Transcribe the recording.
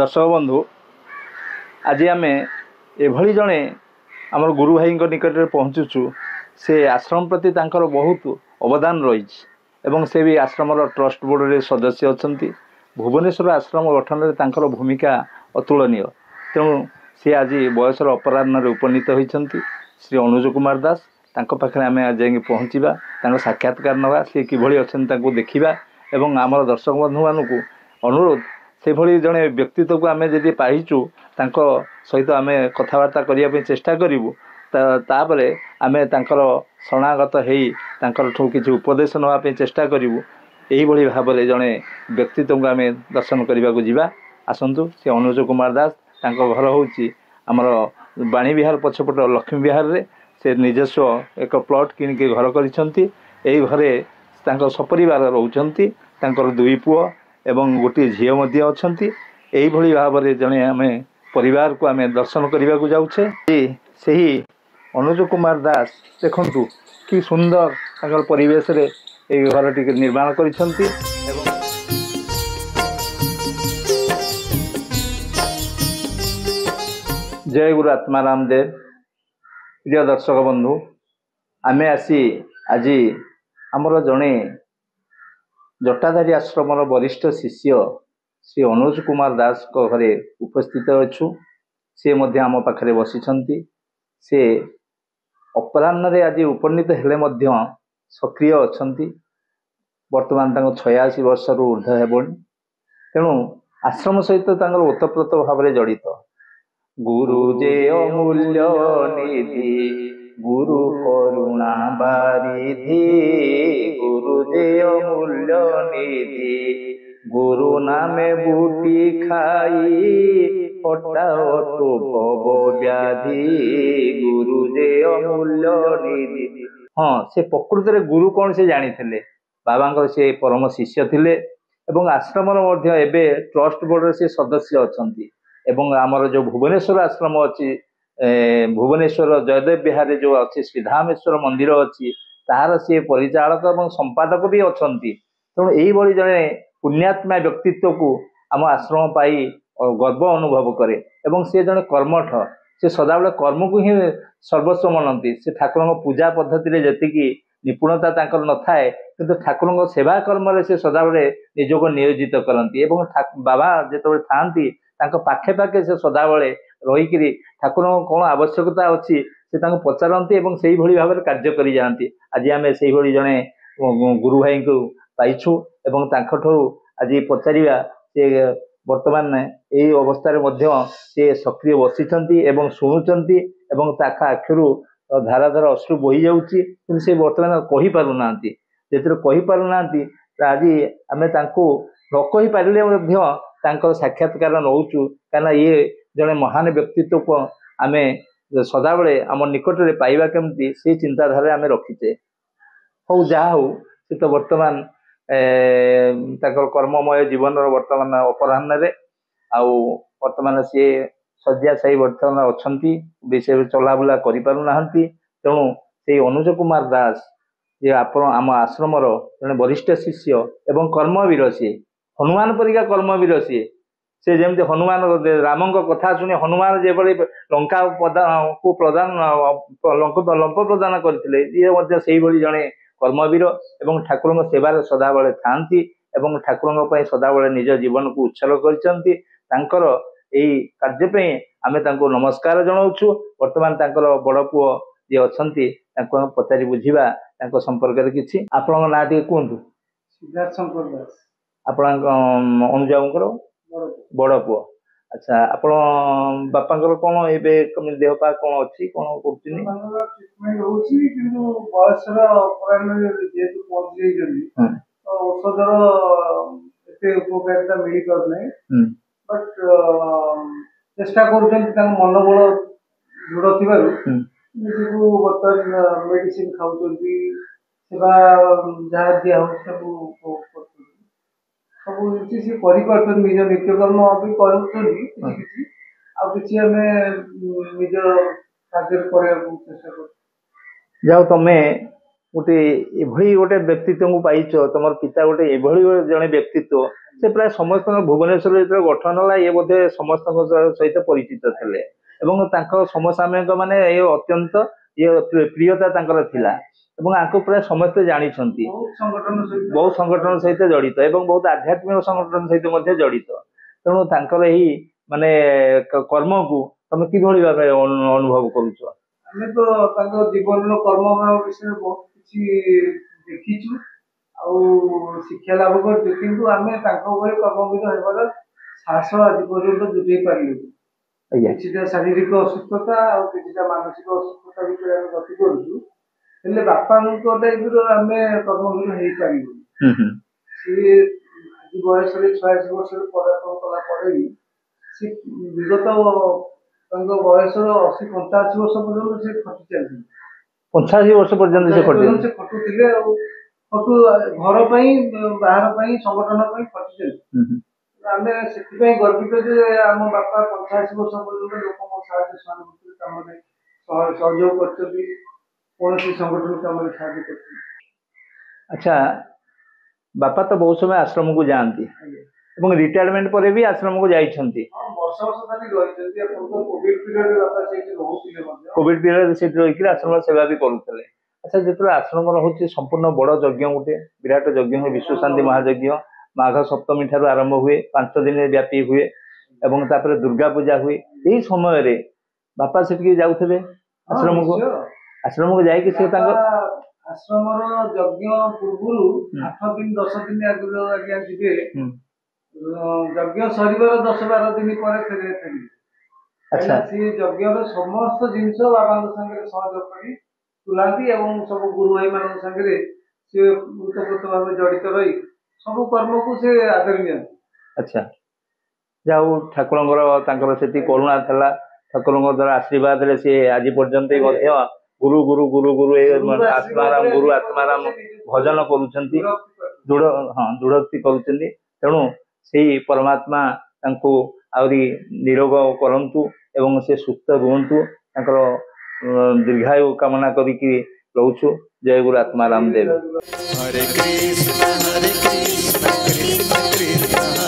दर्शक बंधु आज आम एभली जड़े आम गुरु भाई निकट में पहुँचुचु से आश्रम प्रति तांकर बहुत अवदान रही से भी आश्रम ट्रस्ट बोर्ड रे सदस्य अच्छा भुवनेश्वर आश्रम गठन में तांकर भूमिका अतुलनीय तेणु सी आज बयसर अपराह्न उपनीत होती श्री अनुज कुमार दास तांको पाखे आम आज जाकि पहुँचा साक्षात्कार नवा सी किभली अच्छा देखा एवं आमर दर्शक बंधु मानू अनुरोध से भली जड़े व्यक्तित्व को आम जदि पाइचु सहित आम कथबार्ता करने चेष्टा करूँ तापर आम शरणागत हो किसी उपदेश नापी चेष्टा करूँ यही भाव में जड़े व्यक्तित्व को आम दर्शन करने को जा आसतु से अनुज कुमार दास घर हूँ आमर बाणी विहार पछपट लक्ष्मी विहार रे से निजस्व एक प्लट किणिक घर कर सपरिवार रोचंती दुई पुओ एवं गोटे झील अच्छा यही भाव में जड़े आम परिवार को आम दर्शन करने को जाऊे से ही अनुज कुमार दास देखु कि सुंदर परिवेश रे घर टी निर्माण कर जय गुरु आत्माराम देव प्रिय दर्शक बंधु आमे आसी आज आमर जड़े जटाधारी आश्रम वरिष्ठ शिष्य श्री अनुज कुमार दास को घरे उपस्थित अच्छु सी आम पाखे बसी से अपराह्न आज उपनीत हेले सक्रिय अच्छा बर्तमान 86 वर्ष ऊर्ध्व हेबणी तेणु आश्रम सहित ओतप्रोत भाव में जड़ित गुरु जे अमूल्य निधि गुरु करुणा बारिधि गुरु जे अमूल्य निधि गुरु नामे बूटी खाई हटाओ तो भव व्याधि गुरु जे अमूल्य निधि। हाँ से प्रकृत में गुरु कौन से जानी थे बाबा से परम शिष्य थिले एवं आश्रम एबे ट्रस्ट बोर्ड से सदस्य अच्छा एवं आमर जो भुवनेश्वर आश्रम अच्छी भुवनेश्वर जयदेव विहार जो अच्छी श्रीधामेश्वर मंदिर अच्छी तार सी परिचालक और संपादक भी अच्छा तेणु यही जड़े पुण्यात्मा व्यक्तित्व को आम आश्रम पाई गर्व अनुभव करे एवं सी जड़े कर्मठ से सदाबले कर्म को ही सर्वस्व मनती से ठाकुर पूजा पद्धति जी निपुणता न थाए किंतु ठाकुर सेवा कर्म से सदाबले निजक नियोजित करती बाबा जो था पाखे पाखे से सदाबले रहीकि ठाकुर कौन आवश्यकता अच्छी से पचारती और से भाव में कार्य कर जाती आज आम से जड़े गुरु भाई को पाइछु एवं आज पचारा से वर्तमान यही अवस्था से सक्रिय बसी शुणुंट आखिर धारा धारा अश्रु बोही जाऊँगी से बर्तमान कही पारना जो कही पारना आज आम न कही पारे साक्षात्कार नौचु कहीं ये जड़े महान व्यक्तित्व को आम सदाबले आम निकट में पाइबा केमती से चिंताधारा आम रखीचे हौ जहा हूँ से तो बर्तमान कर्ममय जीवन बर्तमान अपराह्न आउ बर्तमान सी शଯ୍ୟାଶାୟୀ बर्तमान अच्छा विषय चलाबुला करना तेणु से अनुज कुमार दास जे आम आश्रम जड़े वरिष्ठ शिष्य एवं कर्मवीर सी हनुमान परिका कर्मवीर सी से जमी हनुमान राम कथा शुणी हनुमान जो लंका को प्रदान लंक प्रदान करते ये जड़े कर्मवीर एवं ठाकुर सेवार सदाबले था ठाकुर सदाबले निज जीवन को उत्सर्ग कर कार्यपी आम नमस्कार जनाऊँ बर्तमान बड़ पुओ जी अच्छा पचारि बुझा संपर्क किसी आपण ना टे कहतु सिद्धार्थ शंकर दास आपण अनुजाकर बड़ पुओ अच्छा आपण बापा कौन ए देह पा कौन अच्छी कौन औषधर एत उपकारिता मिल पार बट चेष्टा कर मनोबल दृढ़ थी बर्तमान मेडिसिन खाऊँ सेवा जहाँ दिया सब निज नित्यकर्म भी कर निज कार्य चेष्टा कर जाओ तुम्हें गोटे एभली गोटे व्यक्तित्व को पाइछ तुम पिता गोटे एभली जड़े व्यक्तित्व से प्राय समस्त भुवनेश्वर जो गठन है ये बोधे समस्त सहित परिचित थे समसामयिक माने ये अत्यंत ये प्रियता तांकर थिला एवं आको प्राय समस्ते जानिछंती बहुत संगठन सहित जड़ित एवं बहुत आध्यात्मिक संगठन सहित मध्य जड़ित तेणु तांकर ही माने कर्म को तुम किभली भाबे अनुभव करूछ आमे तो तांको जीवन कर्म विषय बहुत किछि देखिछु आ शिक्षा लाभ कर किंतु आमे तांको भली कर्मवीर हेबार साहस आज पर्यंत जुटै पारिलु किछिटा शारीरिक असुस्थता और किछिटा मानसिक असुस्थता भितर आमे गति करूछु हेले बापांको टाइप रो आमे कर्मवीर हेई पारिलु सी आज बयस रे 86 वर्ष रे पदार्पण कला परे भी सी विगत तांको बयस 80 85 वर्ष पर्यंत से खटी चलथि 85 वर्ष पर्यंत से खटुथिले खटु घर पई बाहर पई संगठन पई खटी चलथि आमे सेति गर्वित जे आम बापा 85 वर्ष पर्यंत लोक साहाय्य सहानुभूति काम में सहयोग करछथि कौन संगठन काम में साहाय्य करछथि। अच्छा बापा तो बहुत समय आश्रम को जाती एवं रिटायरमेंट पर भी आश्रम को जाइछंती वर्ष वर्ष धरि रहिछंती अपन तो कोविड पीरियड बापा सेठी रहउथिले मध्ये कोविड पीरियड सेठी रहिकि आश्रम सेवा भी करूथले। अच्छा जेतरा आश्रम रहउछि संपूर्ण बड़ यज्ञ गोटे विराट यज्ञ हुए विश्व शांति महायज्ञ माघ सप्तमी ठार आरंभ हुए 5 दिन व्यापी हुए एवं तापर दुर्गा पूजा हुए यही समय रे बापा सेठी जाउथबे आश्रम को जाई कि से तांको आश्रम यज्ञ पूर्व 8 दिन 10 दिन आगु आज्ञा जिबे यज्ञ सरीबार 10-12 दिन पर फेरे फेरी अच्छा सी यज्ञ समस्त जिनस बाबा संगे सहयोग करी तुलांती एवं सब गुरु भाई मान संगे से उत्तप्रत भाव जड़ित रही सब कर्म को से आदरी नियन। अच्छा जाऊ ठाकुर से करुणा था ठाकुर द्वारा आशीर्वाद रे से आज पर्यंत गुरु गुरु गुरु गुरु आत्माराम भजन करुछंती दृढ़ हाँ दृढ़ोक्ति करुछंती तेणु से परमात्मा तांको आउरी निरोग करंतु एवं से सुस्थ रुहंतु तांकर दीर्घायु कामना करिकि रहउछु। जय गुरु आत्माराम देव। हरे कृष्ण कृष्ण कृष्ण